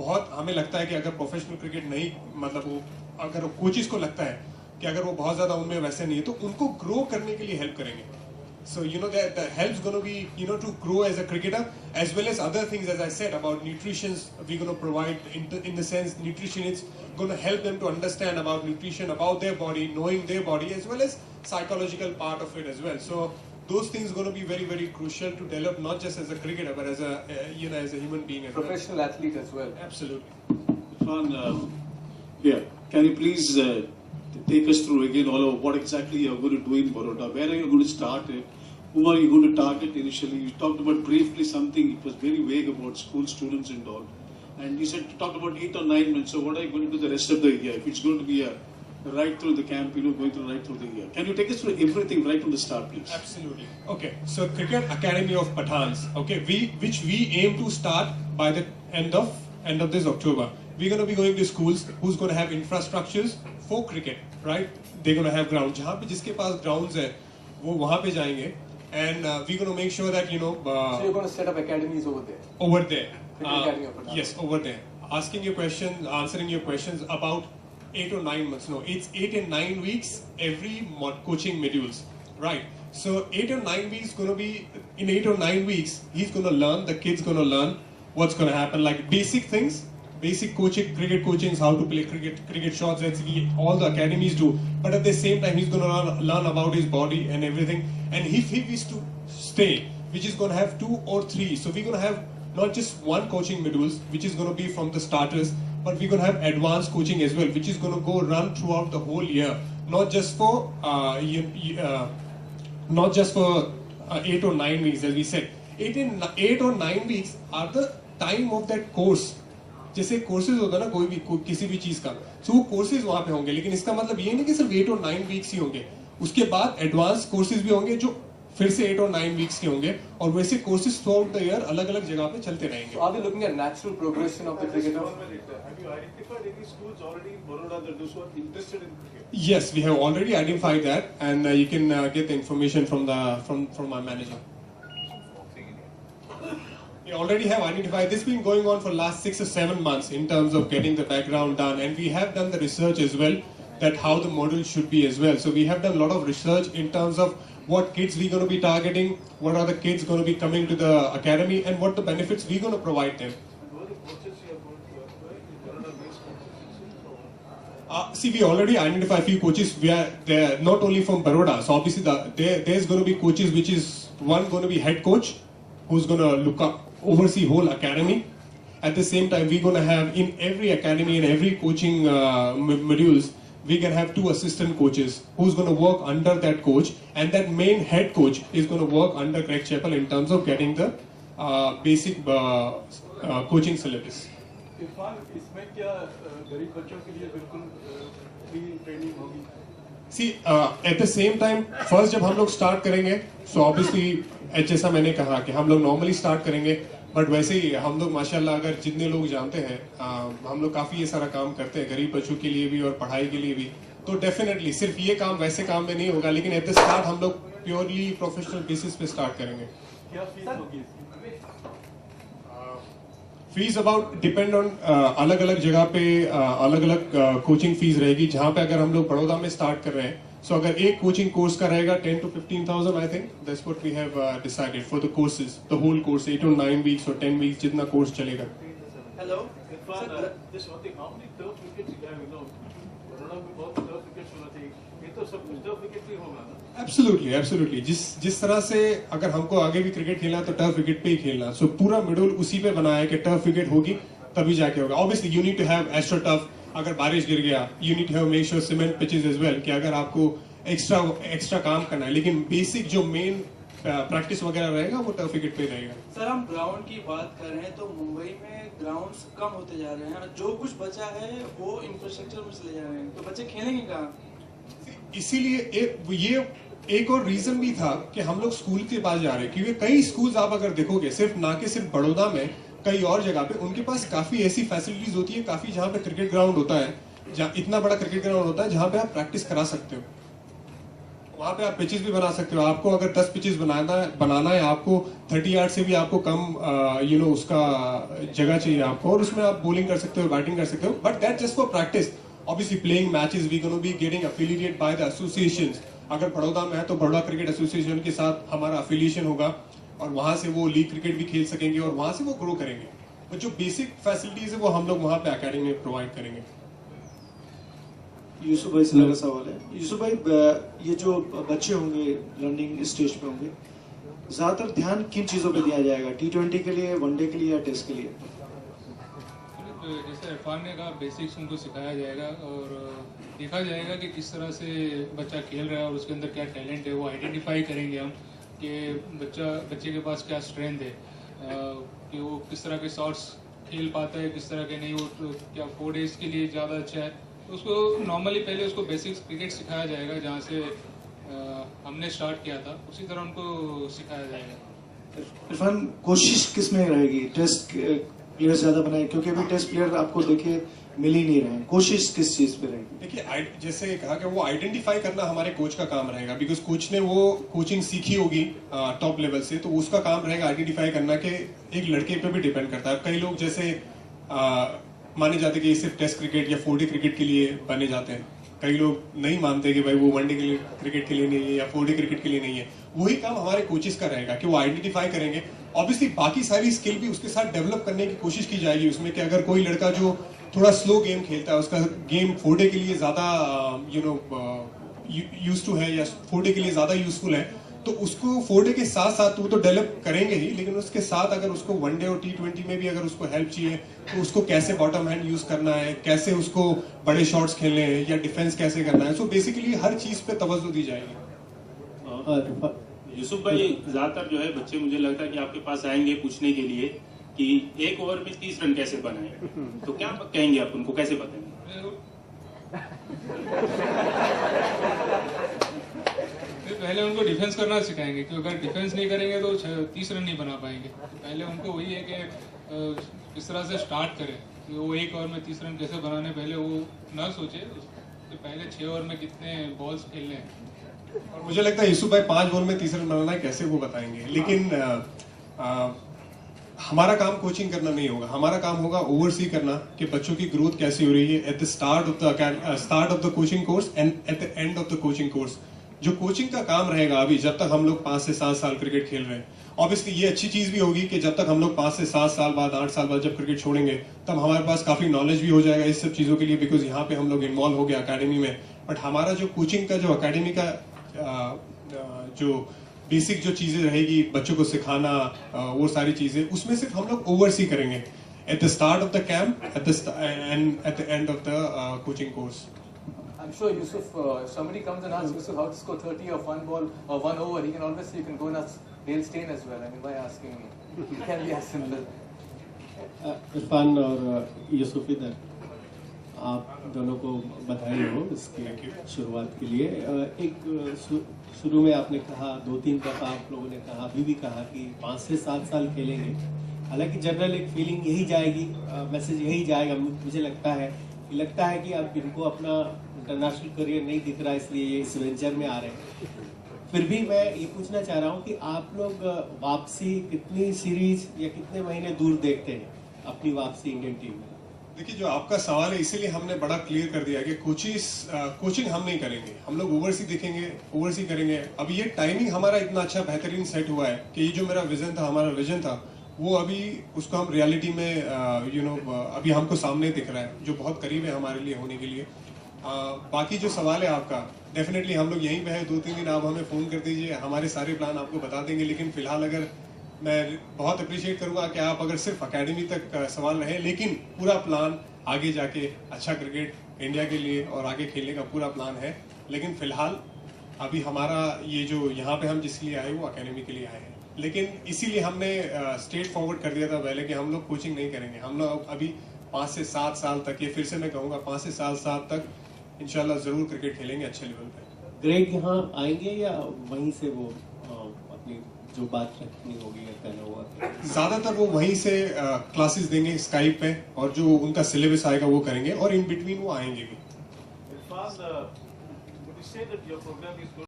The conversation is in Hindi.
बहुत हमें लगता है कि अगर प्रोफेशनल क्रिकेट नहीं, मतलब वो अगर कोचेस को लगता है कि अगर वो बहुत ज़्यादा उनमें वैसे नहीं है तो उनको ग्रो करने के लिए हेल्प करेंगे. So the help's going to be to grow as a cricketer, as well as other things, as I said about nutrition. We're going to provide in the sense nutrition is going to help them to understand about nutrition, about their body, knowing their body, as well as psychological part of it as well. So those things are going to be very, very crucial to develop, not just as a cricketer but as a as a human being as professional well. athlete as well. Absolutely. Yeah, can you please take us through again all of what exactly you're going to do in Baroda? Where are you going to start it? Whom are you going to target initially? You talked about briefly something, it was very vague about school students and all. And you said, talked about 8 or 9 months, so what are you going to do the rest of the year? If it's going to be right through the camp, going through right through the year. Can you take us through everything right from the start, please? Absolutely. Okay, so Cricket Academy of Pathans, okay, which we aim to start by the end of this October. We're going to be going to schools who's going to have infrastructures for cricket, right? They're going to have grounds. जहाँ पे जिसके पास grounds है, वो वहाँ पे जाएंगे, and we're going to make sure that so you're going to set up academies over there. Over there. Academy of Pathans. Yes, over there. Answering your questions about 8 or 9 months. No, it's 8 and 9 weeks every coaching modules, right? So 8 or 9 weeks going to be in 8 or 9 weeks. He's going to learn. The kid's going to learn what's going to happen, like basic things. Basic coaching, cricket coaching, how to play cricket shots, that's all the academies do. But at the same time, he's going to learn about his body and everything. And if he is to stay, which is going to have 2 or 3, so we're going to have not just one coaching modules, which is going to be from the starters, but we're going to have advanced coaching as well, which is going to go run throughout the whole year, not just for 8 or 9 weeks, as we said. 8 or 9 weeks are the time of that course. जैसे कोर्सेज होगा ना कोई भी किसी भी चीज का, सो वो कोर्सेज वहां पे होंगे, लेकिन इसका मतलब ये नहीं कि सिर्फ 8 और 9 वीक्स ही होंगे. उसके बाद एडवांस कोर्सेज भी होंगे जो फिर से 8 और 9 वीक्स के होंगे, और वैसे courses through out the year अलग अलग जगह पे चलते रहेंगे. So are we looking at natural progression of the cricketer? Have you identified any schools already in Baroda that those who are interested in cricket? Yes, we have already identified that, and you can get the information from our manager. We already have identified this. Been going on for last 6 or 7 months in terms of getting the background done, and we have done the research as well that how the model should be as well. So we have done a lot of research in terms of what kids we're going to be targeting, what are the kids going to be coming to the academy, and what the benefits we're going to provide them. See, we already identified a few coaches. They're not only from Baroda, so obviously there's going to be coaches, which is one going to be head coach, who's going to oversee whole academy. At the same time, we're going to have in every academy, in every coaching modules, we can have 2 assistant coaches who's going to work under that coach, and that main head coach is going to work under Greg Chappell in terms of getting the basic coaching syllabus. इसमें क्या गरीब बच्चों के लिए बिल्कुल फ्री ट्रेनिंग होगी? See, at the same time, first जब हम लोग start करेंगे, so obviously जैसा मैंने कहा कि हम लोग normally start करेंगे, but वैसे ही हम लोग माशाल्लाह अगर जितने लोग जानते हैं, हम लोग काफी ये सारा काम करते हैं गरीब बच्चों के लिए भी और पढ़ाई के लिए भी, तो definitely सिर्फ ये काम वैसे काम में नहीं होगा, लेकिन at the start हम लोग purely professional basis पे start करेंगे. क्या फीस होगी? फीस अबाउट डिपेंड ऑन अलग अलग जगह पे अलग अलग कोचिंग फीस रहेगी. जहाँ पे अगर हम लोग बड़ौदा में स्टार्ट कर रहे हैं, सो अगर एक कोचिंग कोर्स का रहेगा 10 to 15,000, I think that's what we have decided for the courses, the whole course 8 or 9 weeks or 10 weeks जितना कोर्स चलेगा. Hello Just one thing, how many turf wickets you have? Baroda में बहुत turf wickets होना चाहिए. ये तो सब कुछ turf wicket ही होगा ना? एब्सोल्युटली जिस तरह से अगर हमको आगे भी क्रिकेट खेलना है तो टर्फ विकेट पे ही खेलना. सो पूरा मिडल उसी पे बनाया है कि टर्फ विकेट होगी तभी जाके होगा. Obviously you need to have astro turf. अगर बारिश गिर गया, you need to have make sure cement pitches as well, कि अगर आपको एक्स्ट्रा काम करना है, लेकिन बेसिक जो मेन प्रैक्टिस वगैरह रहेगा वो टर्फ विकेट पे रहेगा. सर, हम ग्राउंड की बात कर रहे हैं तो मुंबई में ग्राउंड्स कम होते जा रहे हैं, जो कुछ बचा है वो इंफ्रास्ट्रक्चर में चले जा रहे हैं, तो बच्चे खेलेंगे कहाँ? इसीलिए ये एक और रीजन भी था कि हम लोग स्कूल के पास जा रहे हैं, क्योंकि कई स्कूल्स आप अगर देखोगे सिर्फ बड़ौदा में, कई और जगह पे उनके पास काफी ऐसी फैसिलिटीज होती है, काफी जहाँ पे क्रिकेट ग्राउंड होता है, जहाँ इतना बड़ा क्रिकेट ग्राउंड होता है जहाँ पे आप प्रैक्टिस करा सकते हो. वहाँ पे आप पिचेस भी बना सकते हो। आपको अगर 10 पिचेस बनाना है आपको 30 यार्ड से भी आपको कम उसका जगह चाहिए आपको, और उसमें आप बॉलिंग कर सकते हो, बैटिंग कर सकते हो, but that just for practice. Obviously playing matches we gonna be getting affiliated by the associations. अगर बड़ौदा में है तो बड़ौदा क्रिकेट एसोसिएशन के साथ हमारा अफिलिएशन होगा, और वहां से वो लीग क्रिकेट भी खेल सकेंगे और वहां से वो ग्रो करेंगे। और जो बेसिक फैसिलिटीज है वो हम लोग वहां पे अकेडमी में प्रोवाइड करेंगे। यूसुफ भाई से मेरा सवाल है। यूसुफ भाई, ये जो बच्चे होंगे लर्निंग स्टेज पे होंगे, ज्यादातर ध्यान किन चीजों पे दिया जाएगा? T20 के लिए, वनडे के लिए या टेस्ट के लिए? जैसे इरफान ने कहा, बेसिक्स उनको सिखाया जाएगा और देखा जाएगा कि किस तरह से बच्चा खेल रहा है और उसके अंदर क्या टैलेंट है, वो आइडेंटिफाई करेंगे हम कि बच्चे के पास क्या स्ट्रेंथ है, कि वो किस तरह के शॉट्स खेल पाता है, किस तरह के नहीं, वो क्या 4 डेज के लिए ज़्यादा अच्छा है। तो उसको नॉर्मली पहले उसको बेसिक्स क्रिकेट सिखाया जाएगा, जहाँ से हमने स्टार्ट किया था उसी तरह उनको सिखाया जाएगा। इरफान, कोशिश किस में रहेगी? टेस्ट प्लेयर ज्यादा बनाए, क्योंकि अभी टेस्ट प्लेयर आपको देखिए मिल ही नहीं रहे हैं। कोशिश किस चीज पे रहेगी? देखिए, जैसे कहा कि वो आइडेंटिफाई करना हमारे कोच का काम रहेगा, बिकॉज कोच ने वो कोचिंग सीखी होगी टॉप लेवल से, तो उसका काम रहेगा आइडेंटिफाई करना कि एक लड़के पे भी डिपेंड करता है। कई लोग जैसे माने जाते कि ये सिर्फ टेस्ट क्रिकेट या 4 डे क्रिकेट के लिए बने जाते हैं, कई लोग नहीं मानते कि भाई वो वनडे के लिए क्रिकेट के लिए नहीं है या 4 डे क्रिकेट के लिए नहीं है। वही काम हमारे कोचेस का रहेगा कि वो आइडेंटिफाई करेंगे। ऑब्वियसली बाकी सारी स्किल भी उसके साथ डेवलप करने की कोशिश की जाएगी उसमें, कि अगर कोई लड़का जो थोड़ा स्लो गेम खेलता है, उसका गेम 4 डे के लिए ज्यादा यूज टू है या 4 डे के लिए ज्यादा यूजफुल है, तो उसको 4 डे के साथ साथ वो तो डेवलप करेंगे ही, लेकिन उसके साथ अगर उसको वनडे और T20 में भी अगर उसको हेल्प चाहिए तो उसको कैसे बॉटम हैंड यूज करना है, कैसे उसको बड़े शॉट्स खेलने हैं या डिफेंस कैसे करना है, सो बेसिकली हर चीज पे तवज्जो दी जाएगी। यूसुफ भाई, ज्यादातर जो है बच्चे मुझे लगता है कि आपके पास आएंगे पूछने के लिए कि एक ओवर में 30 रन कैसे बनाए, तो क्या कहेंगे आप उनको, कैसे बताएंगे? पहले उनको डिफेंस करना सिखाएंगे, क्योंकि अगर डिफेंस नहीं करेंगे तो 30 रन नहीं बना पाएंगे। तो पहले उनको वही है कि किस तरह से स्टार्ट करें, कि वो एक ओवर में 30 रन कैसे बनाने, पहले वो ना सोचे, तो पहले 6 ओवर में कितने बॉल्स खेलने हैं। और मुझे लगता है यूसुफ भाई 5 बॉल में 30 रन बनाना है कैसे वो बताएंगे, लेकिन हमारा काम कोचिंग करना नहीं होगा, हमारा काम होगा ओवरसी करना कि बच्चों की ग्रोथ कैसी हो रही है at the start of the coaching course and at the end of the coaching course. जो कोचिंग का काम रहेगा अभी जब तक हम लोग 5 से 7 साल क्रिकेट खेल रहे हैं, ऑब्वियसली ये अच्छी चीज भी होगी कि जब तक हम लोग 5 से 7 साल बाद 8 साल बाद जब क्रिकेट छोड़ेंगे तब हमारे पास काफी नॉलेज भी हो जाएगा इस सब चीजों के लिए, बिकॉज यहाँ पे हम लोग इन्वॉल्व हो गए अकेडमी में। बट हमारा जो कोचिंग का जो अकेडमी का जो बेसिक जो चीजें रहेगी बच्चों को सिखाना, वो सारी चीजें उसमें सिर्फ हम लोग ओवरसी करेंगे at the start of the camp at the end of the coaching course. I'm sure Yusuf, if somebody comes and asks Yusuf how to score 30 or 1 ball or 1 over, he can always say you can go and ask Dale Steyn as well. I mean, why asking me? It can be as simple. Irfan और यूसुफ, इधर आप दोनों को बधाई हो इसकी शुरुआत के लिए। एक शुरू में आपने कहा, 2-3 दफा आप लोगों ने कहा, अभी भी कहा कि 5 से 7 साल खेलेंगे। हालांकि जनरल एक फीलिंग यही जाएगी, मैसेज यही जाएगा, मुझे लगता है कि अब इनको अपना इंटरनेशनल करियर नहीं दिख रहा, इसलिए ये इस वेंचर में आ रहे हैं। फिर भी मैं ये पूछना चाह रहा हूँ कि आप लोग वापसी कितनी सीरीज या कितने महीने दूर देखते हैं अपनी वापसी इंडियन टीम में? देखिए, जो आपका सवाल है इसीलिए हमने बड़ा क्लियर कर दिया कि कोचिंग हम नहीं करेंगे, हम लोग ओवरसी देखेंगे, ओवरसी करेंगे। अब ये टाइमिंग हमारा इतना अच्छा बेहतरीन सेट हुआ है कि ये जो मेरा विजन था, हमारा विजन था, वो अभी उसको हम रियलिटी में अभी हमको सामने दिख रहा है, जो बहुत करीब है हमारे लिए होने के लिए। बाकी जो सवाल है आपका, डेफिनेटली हम लोग यहीं पे है, 2-3 दिन आप हमें फोन कर दीजिए, हमारे सारे प्लान आपको बता देंगे। लेकिन फिलहाल अगर मैं बहुत अप्रिशिएट करूंगा कि आप अगर सिर्फ एकेडमी तक सवाल रहे, लेकिन पूरा प्लान आगे जाके अच्छा क्रिकेट इंडिया के लिए और आगे खेलने का पूरा प्लान है। लेकिन फिलहाल अभी हमारा ये जो यहाँ पे हम जिसके लिए आए वो एकेडमी के लिए आए हैं, लेकिन इसीलिए हमने स्ट्रेट फॉरवर्ड कर दिया था पहले कि हम लोग कोचिंग नहीं करेंगे। हम लोग अभी 5 से 7 साल तक, ये फिर से मैं कहूँगा 5 से 7 साल तक इंशाल्लाह जरूर क्रिकेट खेलेंगे अच्छे लेवल पे। ग्रेग यहाँ आएंगे या वहीं से वो अपनी जो बात रखनी होगी या कहना होगा? ज्यादातर वो वहीं से क्लासेस देंगे स्काइप पे, और जो उनका सिलेबस आएगा वो करेंगे, और इन बिटवीन वो आएंगे भी।